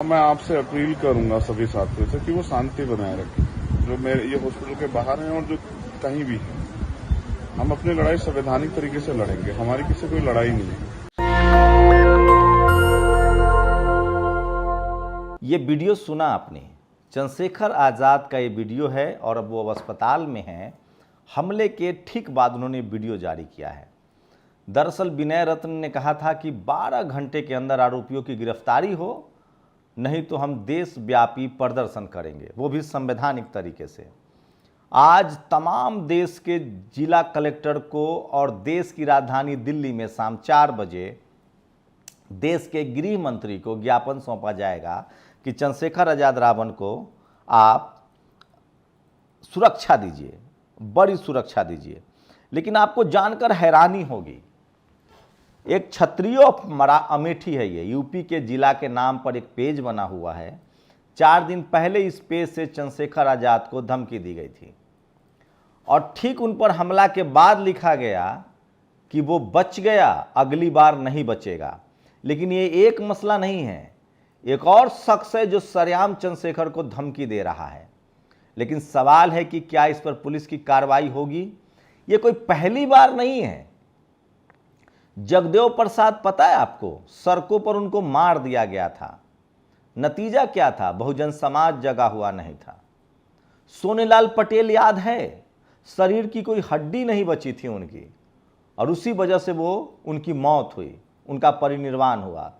मैं आपसे अपील करूंगा सभी साथियों से कि वो शांति बनाए रखें, जो मेरे ये हॉस्पिटल के बाहर हैं और जो कहीं भी हैं। हम अपनी लड़ाई संवैधानिक तरीके से लड़ेंगे, हमारी किसी कोई लड़ाई नहीं है। ये वीडियो सुना आपने, चंद्रशेखर आज़ाद का ये वीडियो है और अब वो अस्पताल में हैं। हमले के ठीक बाद उन्होंने वीडियो जारी किया है। दरअसल विनय रत्न ने कहा था कि 12 घंटे के अंदर आरोपियों की गिरफ्तारी हो, नहीं तो हम देशव्यापी प्रदर्शन करेंगे, वो भी संवैधानिक तरीके से। आज तमाम देश के जिला कलेक्टर को और देश की राजधानी दिल्ली में शाम 4 बजे देश के गृह मंत्री को ज्ञापन सौंपा जाएगा कि चंद्रशेखर आज़ाद रावण को आप सुरक्षा दीजिए, बड़ी सुरक्षा दीजिए। लेकिन आपको जानकर हैरानी होगी, एक क्षत्रिय अमेठी है, ये यूपी के जिला के नाम पर एक पेज बना हुआ है। 4 दिन पहले इस पेज से चंद्रशेखर आज़ाद को धमकी दी गई थी और ठीक उन पर हमला के बाद लिखा गया कि वो बच गया, अगली बार नहीं बचेगा। लेकिन ये एक मसला नहीं है, एक और शख्स है जो सरेआम चंद्रशेखर को धमकी दे रहा है। लेकिन सवाल है कि क्या इस पर पुलिस की कार्रवाई होगी? ये कोई पहली बार नहीं है। जगदेव प्रसाद पता है आपको, सड़कों पर उनको मार दिया गया था। नतीजा क्या था? बहुजन समाज जगा हुआ नहीं था। सोनेलाल पटेल याद है, शरीर की कोई हड्डी नहीं बची थी उनकी और उसी वजह से वो उनकी मौत हुई, उनका परिनिर्वाण हुआ।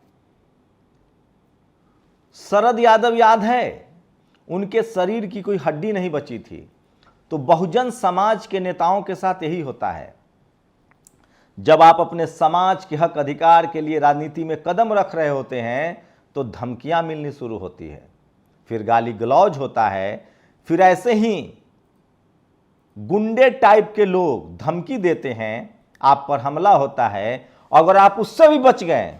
शरद यादव याद है, उनके शरीर की कोई हड्डी नहीं बची थी। तो बहुजन समाज के नेताओं के साथ यही होता है। जब आप अपने समाज के हक अधिकार के लिए राजनीति में कदम रख रहे होते हैं तो धमकियां मिलनी शुरू होती है, फिर गाली गलौज होता है, फिर ऐसे ही गुंडे टाइप के लोग धमकी देते हैं, आप पर हमला होता है। अगर आप उससे भी बच गए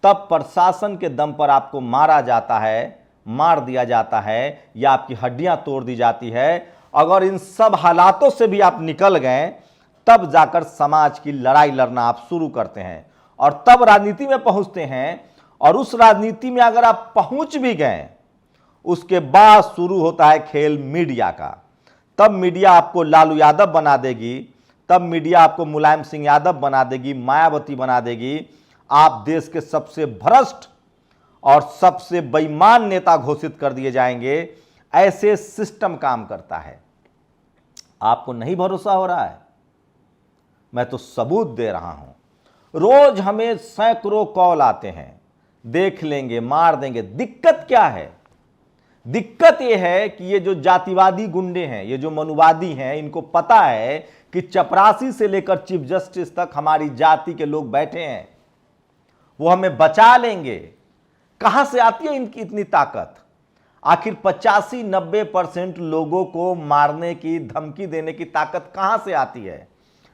तब प्रशासन के दम पर आपको मारा जाता है, मार दिया जाता है या आपकी हड्डियां तोड़ दी जाती है। अगर इन सब हालातों से भी आप निकल गए तब जाकर समाज की लड़ाई लड़ना आप शुरू करते हैं और तब राजनीति में पहुंचते हैं। और उस राजनीति में अगर आप पहुंच भी गए, उसके बाद शुरू होता है खेल मीडिया का। तब मीडिया आपको लालू यादव बना देगी, तब मीडिया आपको मुलायम सिंह यादव बना देगी, मायावती बना देगी। आप देश के सबसे भ्रष्ट और सबसे बेईमान नेता घोषित कर दिए जाएंगे। ऐसे सिस्टम काम करता है। आपको नहीं भरोसा हो रहा है? मैं तो सबूत दे रहा हूं। रोज हमें सैकड़ों कॉल आते हैं, देख लेंगे, मार देंगे। दिक्कत क्या है? दिक्कत यह है कि ये जो जातिवादी गुंडे हैं, ये जो मनुवादी हैं, इनको पता है कि चपरासी से लेकर चीफ जस्टिस तक हमारी जाति के लोग बैठे हैं, वो हमें बचा लेंगे। कहां से आती है इनकी इतनी ताकत? आखिर 85-90% लोगों को मारने की, धमकी देने की ताकत कहां से आती है?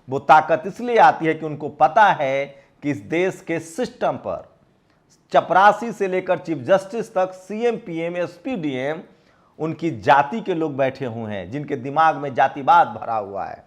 वो ताकत इसलिए आती है कि उनको पता है कि इस देश के सिस्टम पर चपरासी से लेकर चीफ जस्टिस तक, सीएम, पीएम, एसपी, डीएम, उनकी जाति के लोग बैठे हुए हैं, जिनके दिमाग में जातिवाद भरा हुआ है।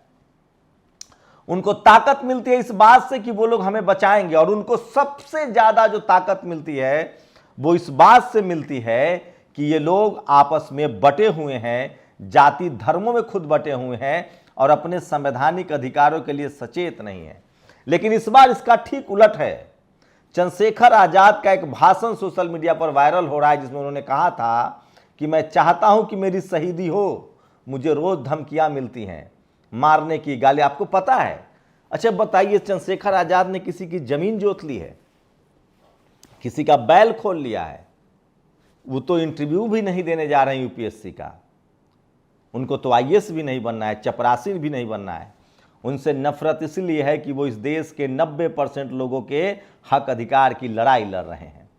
उनको ताकत मिलती है इस बात से कि वो लोग हमें बचाएंगे। और उनको सबसे ज्यादा जो ताकत मिलती है वो इस बात से मिलती है कि ये लोग आपस में बटे हुए हैं, जाति धर्मों में खुद बटे हुए हैं और अपने संवैधानिक अधिकारों के लिए सचेत नहीं है। लेकिन इस बार इसका ठीक उलट है। चंद्रशेखर आज़ाद का एक भाषण सोशल मीडिया पर वायरल हो रहा है, जिसमें उन्होंने कहा था कि मैं चाहता हूं कि मेरी शहीदी हो, मुझे रोज धमकियां मिलती हैं, मारने की, गाली। आपको पता है? अच्छा बताइए, चंद्रशेखर आज़ाद ने किसी की जमीन जोत ली है? किसी का बैल खोल लिया है? वो तो इंटरव्यू भी नहीं देने जा रहे हैं यूपीएससी का। उनको तो आईएएस भी नहीं बनना है, चपरासी भी नहीं बनना है। उनसे नफरत इसलिए है कि वो इस देश के 90% लोगों के हक अधिकार की लड़ाई लड़ रहे हैं।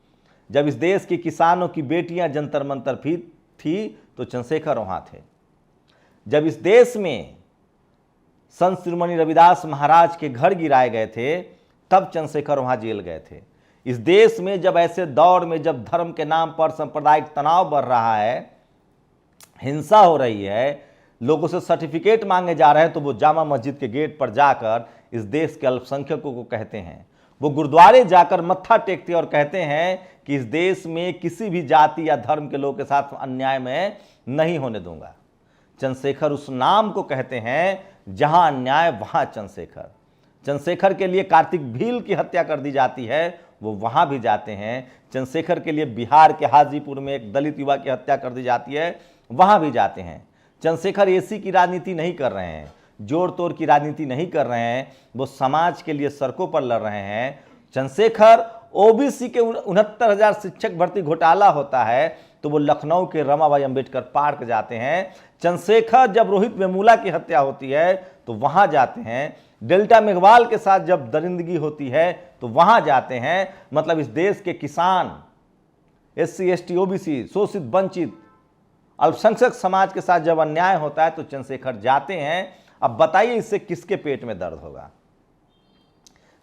जब इस देश के किसानों की बेटियां जंतर मंतर थी तो चंद्रशेखर वहां थे। जब इस देश में संत शिरोमणि रविदास महाराज के घर गिराए गए थे तब चंद्रशेखर वहां जेल गए थे। इस देश में जब ऐसे दौर में, जब धर्म के नाम पर सांप्रदायिक तनाव बढ़ रहा है, हिंसा हो रही है, लोगों से सर्टिफिकेट मांगे जा रहे हैं, तो वो जामा मस्जिद के गेट पर जाकर इस देश के अल्पसंख्यकों को कहते हैं, वो गुरुद्वारे जाकर मत्था टेकते और कहते हैं कि इस देश में किसी भी जाति या धर्म के लोग के साथ अन्याय मैं नहीं होने दूंगा। चंद्रशेखर उस नाम को कहते हैं जहां अन्याय वहां चंद्रशेखर। चंद्रशेखर के लिए कार्तिक भील की हत्या कर दी जाती है, वो वहां भी जाते हैं। चंद्रशेखर के लिए बिहार के हाजीपुर में एक दलित युवा की हत्या कर दी जाती है, वहां भी जाते हैं। चंद्रशेखर एसी की राजनीति नहीं कर रहे हैं, जोड़ तोड़ की राजनीति नहीं कर रहे हैं, वो समाज के लिए सड़कों पर लड़ रहे हैं। चंद्रशेखर ओबीसी के 69,000 शिक्षक भर्ती घोटाला होता है तो वो लखनऊ के रमाबाई अंबेडकर पार्क जाते हैं। चंद्रशेखर जब रोहित वेमुला की हत्या होती है तो वहां जाते हैं। डेल्टा मेघवाल के साथ जब दरिंदगी होती है तो वहां जाते हैं। मतलब इस देश के किसान, SC ST OBC, शोषित वंचित अल्पसंख्यक समाज के साथ जब अन्याय होता है तो चंद्रशेखर जाते हैं। अब बताइए इससे किसके पेट में दर्द होगा।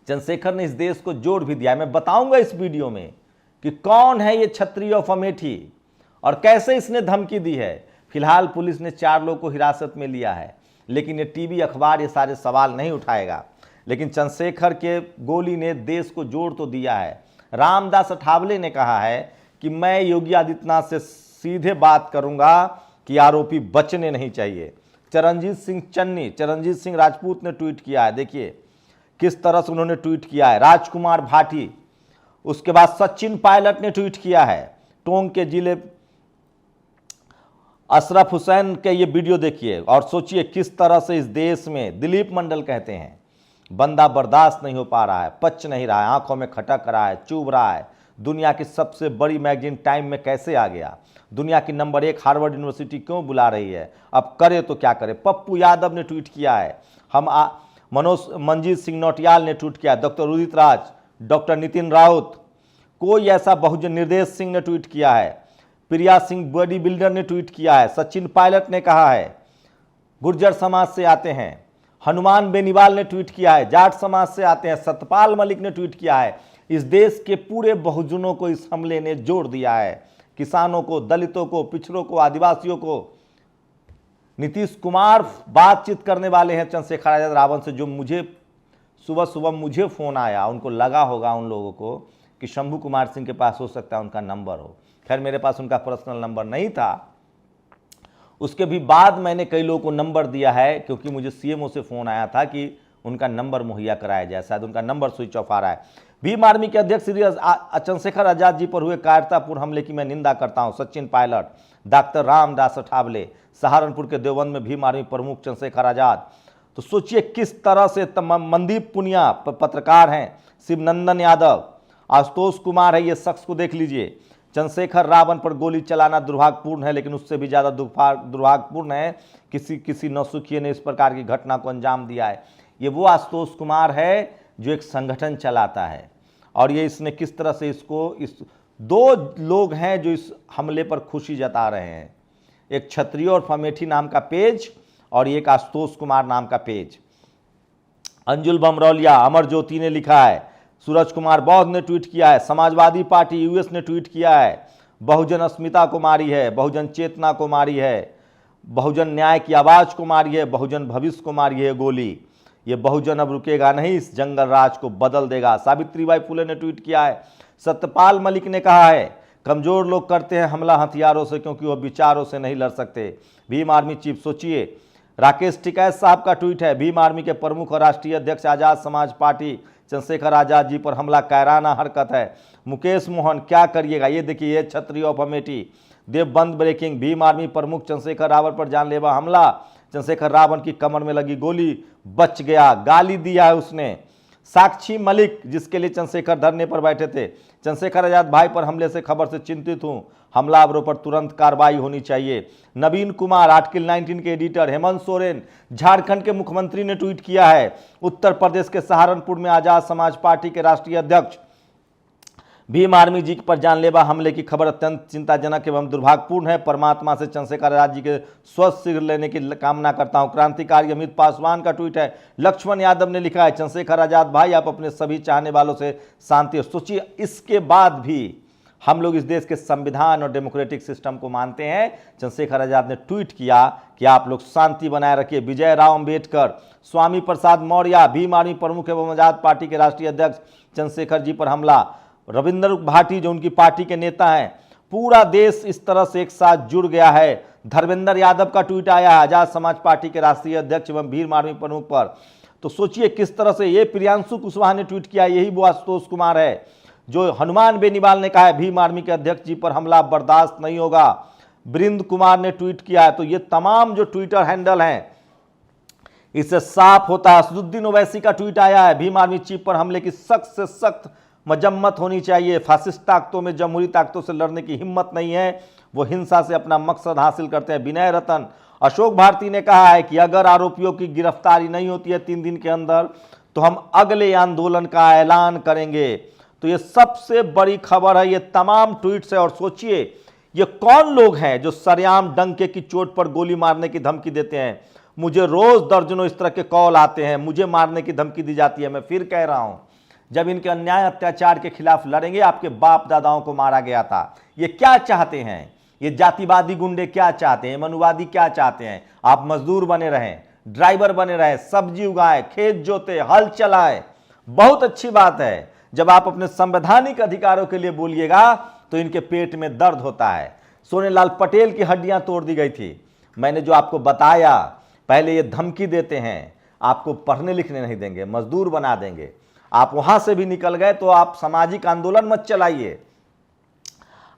चंद्रशेखर ने इस देश को जोड़ भी दिया है। मैं बताऊंगा इस वीडियो में कि कौन है ये क्षत्रिय ऑफ अमेठी और कैसे इसने धमकी दी है। फिलहाल पुलिस ने 4 लोगों को हिरासत में लिया है, लेकिन ये टीवी अखबार ये सारे सवाल नहीं उठाएगा। लेकिन चंद्रशेखर के गोली ने देश को जोड़ तो दिया है। रामदास अठावले ने कहा है कि मैं योगी आदित्यनाथ से सीधे बात करूंगा कि आरोपी बचने नहीं चाहिए। चरणजीत सिंह चन्नी, चरणजीत सिंह राजपूत ने ट्वीट किया है, देखिए किस तरह से उन्होंने ट्वीट किया है। राजकुमार भाटी, उसके बाद सचिन पायलट ने ट्वीट किया है। टोंक के जिले अशरफ हुसैन के ये वीडियो देखिए और सोचिए किस तरह से इस देश में दिलीप मंडल कहते हैं बंदा बर्दाश्त नहीं हो पा रहा है, पच नहीं रहा है, आंखों में खटक रहा है, चुभ रहा है। दुनिया की सबसे बड़ी मैगजीन टाइम में कैसे आ गया, दुनिया की नंबर 1 हार्वर्ड यूनिवर्सिटी क्यों बुला रही है, अब करे तो क्या करे। पप्पू यादव ने ट्वीट किया है। मनजीत सिंह नौटियाल ने ट्वीट किया, डॉक्टर उदित राज, डॉक्टर नितिन राउत, कोई ऐसा बहुजन निर्देश सिंह ने ट्वीट किया है। प्रिया सिंह बॉडी बिल्डर ने ट्वीट किया है। सचिन पायलट ने कहा है गुर्जर समाज से आते हैं। हनुमान बेनीवाल ने ट्वीट किया है जाट समाज से आते हैं। सतपाल मलिक ने ट्वीट किया है। इस देश के पूरे बहुजनों को इस हमले ने जोड़ दिया है, किसानों को, दलितों को, पिछड़ों को, आदिवासियों को। नीतीश कुमार बातचीत करने वाले हैं चंद्रशेखर आजाद रावण से, जो मुझे सुबह मुझे फ़ोन आया, उनको लगा होगा उन लोगों को कि शंभू कुमार सिंह के पास हो सकता है उनका नंबर हो। खैर मेरे पास उनका पर्सनल नंबर नहीं था। उसके भी बाद मैंने कई लोगों को नंबर दिया है, क्योंकि मुझे CMO से फ़ोन आया था कि उनका नंबर मुहैया कराया जाए, शायद उनका नंबर स्विच ऑफ आ रहा है। भीम आर्मी के अध्यक्ष श्री चंद्रशेखर आजाद जी पर हुए कायरतापूर्ण हमले की मैं निंदा करता हूं। सचिन पायलट, डॉक्टर रामदास अठावले, सहारनपुर के देवबंद में भीम आर्मी प्रमुख चंद्रशेखर आजाद। तो सोचिए किस तरह से मनदीप पुनिया पत्रकार हैं, शिवनंदन यादव, आशुतोष कुमार है, ये शख्स को देख लीजिए। चंद्रशेखर रावण पर गोली चलाना दुर्भाग्यपूर्ण है, लेकिन उससे भी ज़्यादा दुर्भाग्यपूर्ण है किसी नौसुखिए ने इस प्रकार की घटना को अंजाम दिया है। ये वो आशुतोष कुमार है जो एक संगठन चलाता है, और ये इसने किस तरह से इस 2 लोग हैं जो इस हमले पर खुशी जता रहे हैं। एक क्षत्रिय और अमेठी नाम का पेज और एक आशुतोष कुमार नाम का पेज। अंजुल बमरौलिया, अमर ज्योति ने लिखा है, सूरज कुमार बौद्ध ने ट्वीट किया है, समाजवादी पार्टी US ने ट्वीट किया है, बहुजन अस्मिता को मारी है, बहुजन चेतना को मारी है, बहुजन न्याय की आवाज को मारी है, बहुजन भविष्य को मारी है गोली। ये बहुजन अब रुकेगा नहीं, इस जंगल राज को बदल देगा। सावित्रीबाई फुले ने ट्वीट किया है। सत्यपाल मलिक ने कहा है कमजोर लोग करते हैं हमला हथियारों से, क्योंकि वह विचारों से नहीं लड़ सकते। भीम आर्मी चीफ, सोचिए। राकेश टिकैत साहब का ट्वीट है, भीम आर्मी के प्रमुख और राष्ट्रीय अध्यक्ष आजाद समाज पार्टी चंद्रशेखर आजाद जी पर हमला कायराना हरकत है। मुकेश मोहन, क्या करिएगा। ये देखिए, ये क्षत्रिय of Amethi. Deoband breaking, Bhim army प्रमुख चंद्रशेखर रावण पर जानलेवा हमला, चंद्रशेखर रावण की कमर में लगी गोली, बच गया, गाली दिया है उसने। साक्षी मलिक, जिसके लिए चंद्रशेखर धरने पर बैठे थे, चंद्रशेखर आजाद भाई पर हमले से खबर से चिंतित हूं, हमलावरों पर तुरंत कार्रवाई होनी चाहिए। नवीन कुमार, आर्टिकल 19 के एडिटर। हेमंत सोरेन, झारखंड के मुख्यमंत्री ने ट्वीट किया है। उत्तर प्रदेश के सहारनपुर में आजाद समाज पार्टी के राष्ट्रीय अध्यक्ष, भीम आर्मी जी पर जानलेवा हमले की खबर अत्यंत चिंताजनक एवं दुर्भाग्यपूर्ण है। परमात्मा से चंद्रशेखर आजाद जी के स्वस्थ शीघ्र लेने की कामना करता हूं। क्रांतिकारी अमित पासवान का ट्वीट है। लक्ष्मण यादव ने लिखा है, चंद्रशेखर आजाद भाई आप अपने सभी चाहने वालों से शांति। सोचिए, इसके बाद भी हम लोग इस देश के संविधान और डेमोक्रेटिक सिस्टम को मानते हैं। चंद्रशेखर आजाद ने ट्वीट किया कि आप लोग शांति बनाए रखिए। विजय राव अंबेडकर, स्वामी प्रसाद मौर्य, भीम आर्मी प्रमुख एवं आजाद पार्टी के राष्ट्रीय अध्यक्ष चंद्रशेखर जी पर हमला, रविंद्र भाटी जो उनकी पार्टी के नेता हैं, पूरा देश इस तरह से एक साथ जुड़ गया है। धर्मेंद्र यादव का ट्वीट आया है आजाद समाज पार्टी के राष्ट्रीय अध्यक्ष एवं भीम आर्मी प्रमुख पर। तो सोचिए किस तरह से ये प्रियांशु कुशवाहा ने ट्वीट किया, यही वो आशुतोष कुमार है जो हनुमान बेनीवाल ने कहा है भीम आर्मी के अध्यक्ष जी पर हमला बर्दाश्त नहीं होगा। वृंद कुमार ने ट्वीट किया है। तो ये तमाम जो ट्विटर हैंडल हैं इससे साफ होता है। असदुद्दीन ओवैसी का ट्वीट आया है भीम आर्मी चीफ पर हमले की सख्त से सख्त मजम्मत होनी चाहिए। फासिस्ट ताकतों में जमहूरी ताकतों से लड़ने की हिम्मत नहीं है, वो हिंसा से अपना मकसद हासिल करते हैं। विनय रतन, अशोक भारती ने कहा है कि अगर आरोपियों की गिरफ्तारी नहीं होती है 3 दिन के अंदर तो हम अगले आंदोलन का ऐलान करेंगे। तो ये सबसे बड़ी खबर है, ये तमाम ट्वीट्स है। और सोचिए ये कौन लोग हैं जो सरेआम डंके की चोट पर गोली मारने की धमकी देते हैं। मुझे रोज दर्जनों इस तरह के कॉल आते हैं, मुझे मारने की धमकी दी जाती है। मैं फिर कह रहा हूं, जब इनके अन्याय अत्याचार के खिलाफ लड़ेंगे, आपके बाप दादाओं को मारा गया था। ये क्या चाहते हैं, ये जातिवादी गुंडे क्या चाहते हैं, मनुवादी क्या चाहते हैं? आप मजदूर बने रहें, ड्राइवर बने रहें, सब्जी उगाएं, खेत जोते, हल चलाएं, बहुत अच्छी बात है। जब आप अपने संवैधानिक अधिकारों के लिए बोलिएगा तो इनके पेट में दर्द होता है। सोनेलाल पटेल की हड्डियां तोड़ दी गई थी। मैंने जो आपको बताया, पहले ये धमकी देते हैं आपको पढ़ने लिखने नहीं देंगे, मजदूर बना देंगे। आप वहां से भी निकल गए तो आप सामाजिक आंदोलन मत चलाइए,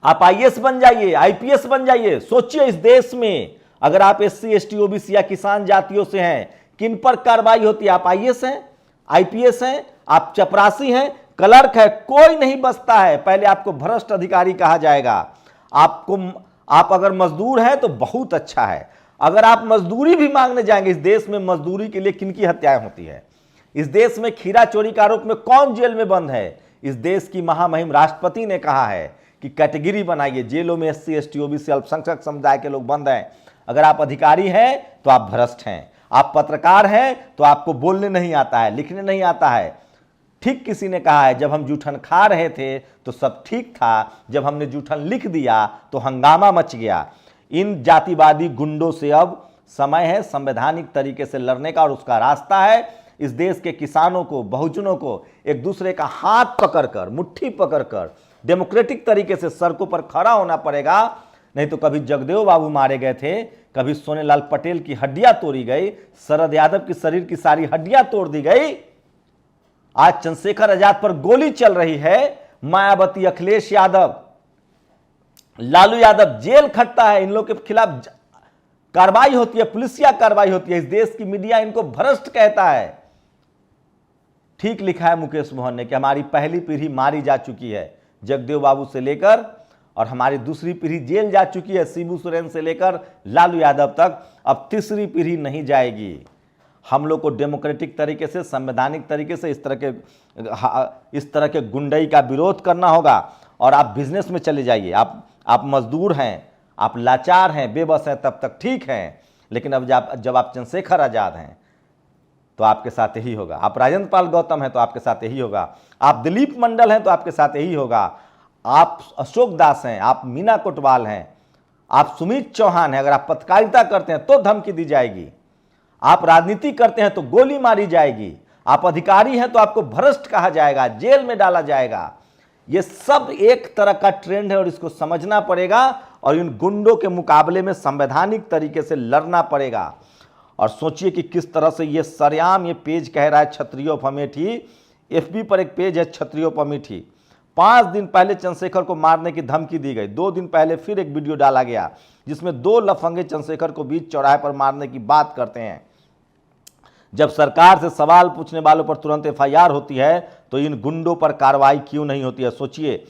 आप आईएएस बन जाइए, आईपीएस बन जाइए। सोचिए इस देश में अगर आप एससी, एसटी, ओबीसी या किसान जातियों से हैं, किन पर कार्रवाई होती है? आप आईएएस हैं, आईपीएस हैं, आप चपरासी हैं, क्लर्क है, कोई नहीं बचता है। पहले आपको भ्रष्ट अधिकारी कहा जाएगा। आप अगर मजदूर हैं तो बहुत अच्छा है। अगर आप मजदूरी भी मांगने जाएंगे, इस देश में मजदूरी के लिए किन की हत्याएं होती है? इस देश में खीरा चोरी के आरोप में कौन जेल में बंद है? इस देश की महामहिम राष्ट्रपति ने कहा है कि कैटेगरी बनाइए, जेलों में एससी, एसटी, ओबीसी, अल्पसंख्यक समुदाय के लोग बंद हैं। अगर आप अधिकारी हैं तो आप भ्रष्ट हैं, आप पत्रकार हैं तो आपको बोलने नहीं आता है, लिखने नहीं आता है। ठीक किसी ने कहा है, जब हम जूठन खा रहे थे तो सब ठीक था, जब हमने जूठन लिख दिया तो हंगामा मच गया। इन जातिवादी गुंडों से अब समय है संवैधानिक तरीके से लड़ने का, और उसका रास्ता है इस देश के किसानों को, बहुजनों को एक दूसरे का हाथ पकड़कर, मुट्ठी पकड़कर डेमोक्रेटिक तरीके से सड़कों पर खड़ा होना पड़ेगा। नहीं तो कभी जगदेव बाबू मारे गए थे, कभी सोनेलाल पटेल की हड्डियां तोड़ी गई, शरद यादव की शरीर की सारी हड्डियां तोड़ दी गई। आज चंद्रशेखर आजाद पर गोली चल रही है। मायावती, अखिलेश यादव, लालू यादव जेल खटता है, इन लोग के खिलाफ कार्रवाई होती है, पुलिसिया कार्रवाई होती है। इस देश की मीडिया इनको भ्रष्ट कहता है। ठीक लिखा है मुकेश मोहन ने कि हमारी पहली पीढ़ी मारी जा चुकी है, जगदेव बाबू से लेकर, और हमारी दूसरी पीढ़ी जेल जा चुकी है, शिबू सोरेन से लेकर लालू यादव तक। अब तीसरी पीढ़ी नहीं जाएगी। हम लोग को डेमोक्रेटिक तरीके से, संवैधानिक तरीके से इस तरह के गुंडई का विरोध करना होगा। और आप बिजनेस में चले जाइए, आप मजदूर हैं, आप लाचार हैं, बेबस हैं, तब तक ठीक हैं। लेकिन अब जब आप चंद्रशेखर आजाद हैं तो आपके साथ यही होगा। आप राजेंद्र पाल गौतम हैं तो आपके साथ यही होगा। आप दिलीप मंडल हैं तो आपके साथ यही होगा। आप अशोक दास हैं, आप मीना कोटवाल हैं, आप सुमित चौहान हैं, अगर आप पत्रकारिता करते हैं तो धमकी दी जाएगी। आप राजनीति करते हैं तो गोली मारी जाएगी। आप अधिकारी हैं तो आपको भ्रष्ट कहा जाएगा, जेल में डाला जाएगा। ये सब एक तरह का ट्रेंड है और इसको समझना पड़ेगा और इन गुंडों के मुकाबले में संवैधानिक तरीके से लड़ना पड़ेगा। और सोचिए कि किस तरह से ये सरेआम ये पेज कह रहा है क्षत्रियो ऑफ अमेठी। एफबी पर एक पेज है क्षत्रियो ऑफ अमेठी। 5 दिन पहले चंद्रशेखर को मारने की धमकी दी गई। 2 दिन पहले फिर एक वीडियो डाला गया जिसमें 2 लफंगे चंद्रशेखर को बीच चौराहे पर मारने की बात करते हैं। जब सरकार से सवाल पूछने वालों पर तुरंत एफआईआर होती है तो इन गुंडों पर कार्रवाई क्यों नहीं होती है? सोचिए।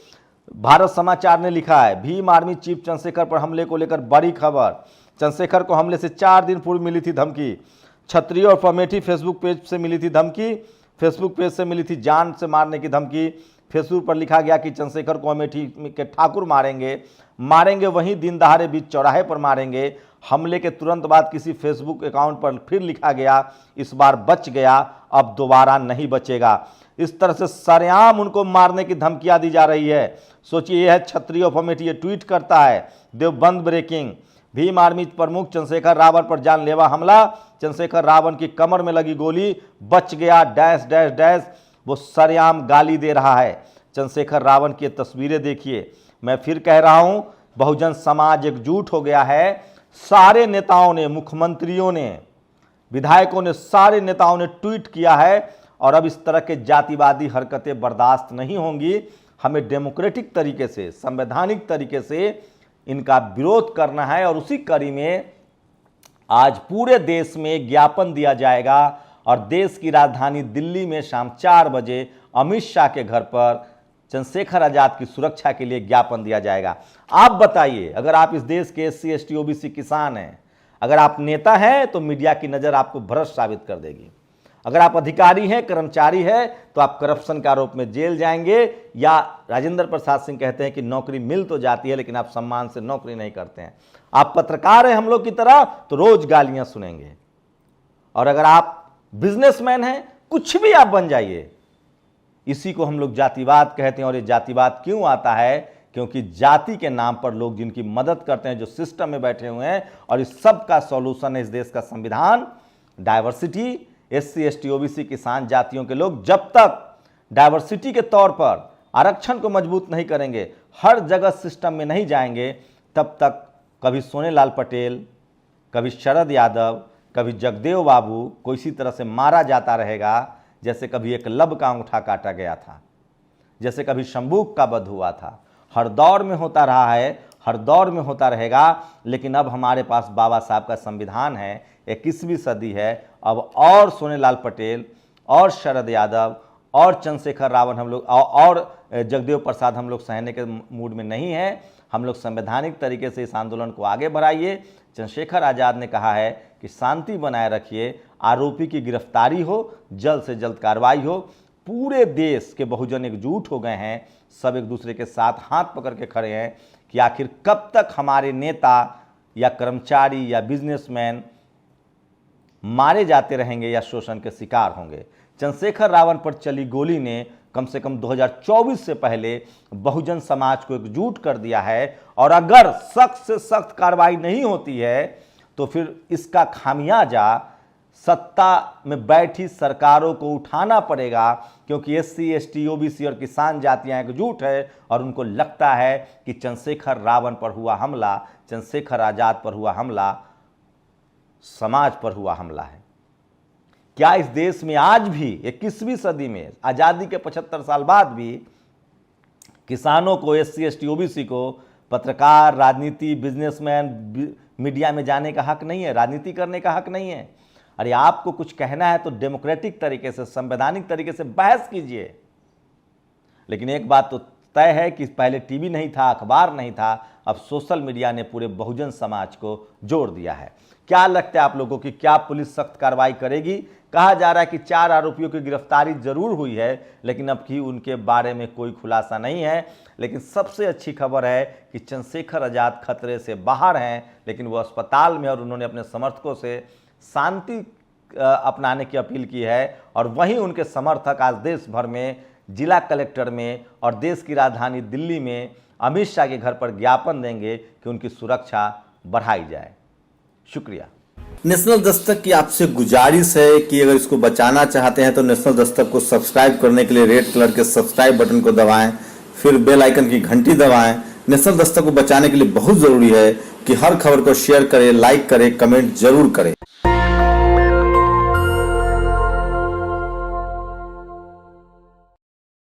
भारत समाचार ने लिखा है, भीम आर्मी चीफ चंद्रशेखर पर हमले को लेकर बड़ी खबर। चंद्रशेखर को हमले से 4 दिन पूर्व मिली थी धमकी। क्षत्रिय और अमेठी फेसबुक पेज से मिली थी धमकी। फेसबुक पेज से मिली थी जान से मारने की धमकी। फेसबुक पर लिखा गया कि चंद्रशेखर को अमेठी के ठाकुर मारेंगे वहीं दिन दहाड़े बीच चौराहे पर मारेंगे। हमले के तुरंत बाद किसी फेसबुक अकाउंट पर फिर लिखा गया, इस बार बच गया, अब दोबारा नहीं बचेगा। इस तरह से सरेआम उनको मारने की धमकियां दी जा रही है। सोचिए, यह है क्षत्रिय ऑफ अमेठी, ये ट्वीट करता है देवबंद ब्रेकिंग। भीम आर्मी प्रमुख चंद्रशेखर रावण पर जानलेवा हमला, चंद्रशेखर रावण की कमर में लगी गोली, बच गया डैश डैश डैश। वो सरेआम गाली दे रहा है। चंद्रशेखर रावण की तस्वीरें देखिए। मैं फिर कह रहा हूं, बहुजन समाज एकजुट हो गया है। सारे नेताओं ने, मुख्यमंत्रियों ने, विधायकों ने, सारे नेताओं ने ट्वीट किया है और अब इस तरह के जातिवादी हरकतें बर्दाश्त नहीं होंगी। हमें डेमोक्रेटिक तरीके से, संवैधानिक तरीके से इनका विरोध करना है और उसी कड़ी में आज पूरे देश में ज्ञापन दिया जाएगा और देश की राजधानी दिल्ली में शाम 4 बजे अमित शाह के घर पर चंद्रशेखर आजाद की सुरक्षा के लिए ज्ञापन दिया जाएगा। आप बताइए, अगर आप इस देश के SC ST OBC किसान हैं, अगर आप नेता हैं तो मीडिया की नज़र आपको भ्रष्ट साबित कर देगी। अगर आप अधिकारी हैं, कर्मचारी हैं, तो आप करप्शन के आरोप में जेल जाएंगे, या राजेंद्र प्रसाद सिंह कहते हैं कि नौकरी मिल तो जाती है लेकिन आप सम्मान से नौकरी नहीं करते हैं। आप पत्रकार हैं हम लोग की तरह तो रोज गालियां सुनेंगे। और अगर आप बिजनेसमैन हैं, कुछ भी आप बन जाइए। इसी को हम लोग जातिवाद कहते हैं। और ये जातिवाद क्यों आता है? क्योंकि जाति के नाम पर लोग जिनकी मदद करते हैं, जो सिस्टम में बैठे हुए हैं, और इस सब का सॉल्यूशन है इस देश का संविधान, डाइवर्सिटी। SC ST OBC किसान जातियों के लोग जब तक डाइवर्सिटी के तौर पर आरक्षण को मजबूत नहीं करेंगे, हर जगह सिस्टम में नहीं जाएंगे, तब तक कभी सोनेलाल पटेल, कभी शरद यादव, कभी जगदेव बाबू को इसी तरह से मारा जाता रहेगा, जैसे कभी एकलव्य का अंगूठा काटा गया था, जैसे कभी शंभूक का वध हुआ था। हर दौर में होता रहा है, हर दौर में होता रहेगा। लेकिन अब हमारे पास बाबा साहब का संविधान है, 21वीं सदी है। अब और सोनेलाल पटेल और शरद यादव और चंद्रशेखर रावण हम लोग और जगदेव प्रसाद हम लोग सहने के मूड में नहीं हैं। हम लोग संवैधानिक तरीके से इस आंदोलन को आगे बढ़ाइए। चंद्रशेखर आज़ाद ने कहा है कि शांति बनाए रखिए, आरोपी की गिरफ्तारी हो, जल्द से जल्द कार्रवाई हो। पूरे देश के बहुजन एकजुट हो गए हैं, सब एक दूसरे के साथ हाथ पकड़ के खड़े हैं कि आखिर कब तक हमारे नेता या कर्मचारी या बिजनेसमैन मारे जाते रहेंगे या शोषण के शिकार होंगे। चंद्रशेखर रावण पर चली गोली ने कम से कम 2024 से पहले बहुजन समाज को एकजुट कर दिया है। और अगर सख्त से सख्त कार्रवाई नहीं होती है तो फिर इसका खामियाजा सत्ता में बैठी सरकारों को उठाना पड़ेगा, क्योंकि SC ST OBC और किसान जातियां एकजुट है और उनको लगता है कि चंद्रशेखर रावण पर हुआ हमला, चंद्रशेखर आजाद पर हुआ हमला समाज पर हुआ हमला है। क्या इस देश में आज भी 21वीं सदी में, आज़ादी के 75 साल बाद भी, किसानों को, SC ST OBC को पत्रकार, राजनीति, बिजनेसमैन, मीडिया में जाने का हक नहीं है, राजनीति करने का हक नहीं है? अरे आपको कुछ कहना है तो डेमोक्रेटिक तरीके से, संवैधानिक तरीके से बहस कीजिए। लेकिन एक बात तो तय है कि पहले टीवी नहीं था, अखबार नहीं था, अब सोशल मीडिया ने पूरे बहुजन समाज को जोड़ दिया है। क्या लगता है आप लोगों की, क्या पुलिस सख्त कार्रवाई करेगी? कहा जा रहा है कि 4 आरोपियों की गिरफ्तारी जरूर हुई है, लेकिन अब की उनके बारे में कोई खुलासा नहीं है। लेकिन सबसे अच्छी खबर है कि चंद्रशेखर आजाद खतरे से बाहर हैं, लेकिन वो अस्पताल में, और उन्होंने अपने समर्थकों से शांति अपनाने की अपील की है। और वहीं उनके समर्थक आज देश भर में, जिला कलेक्टर में और देश की राजधानी दिल्ली में अमित शाह के घर पर ज्ञापन देंगे कि उनकी सुरक्षा बढ़ाई जाए। शुक्रिया। नेशनल दस्तक की आपसे गुजारिश है कि अगर इसको बचाना चाहते हैं तो नेशनल दस्तक को सब्सक्राइब करने के लिए रेड कलर के सब्सक्राइब बटन को दबाएं, फिर बेल आइकन की घंटी दबाएं। नेशनल दस्तक को बचाने के लिए बहुत जरूरी है कि हर खबर को शेयर करें, लाइक करें, कमेंट जरूर करें।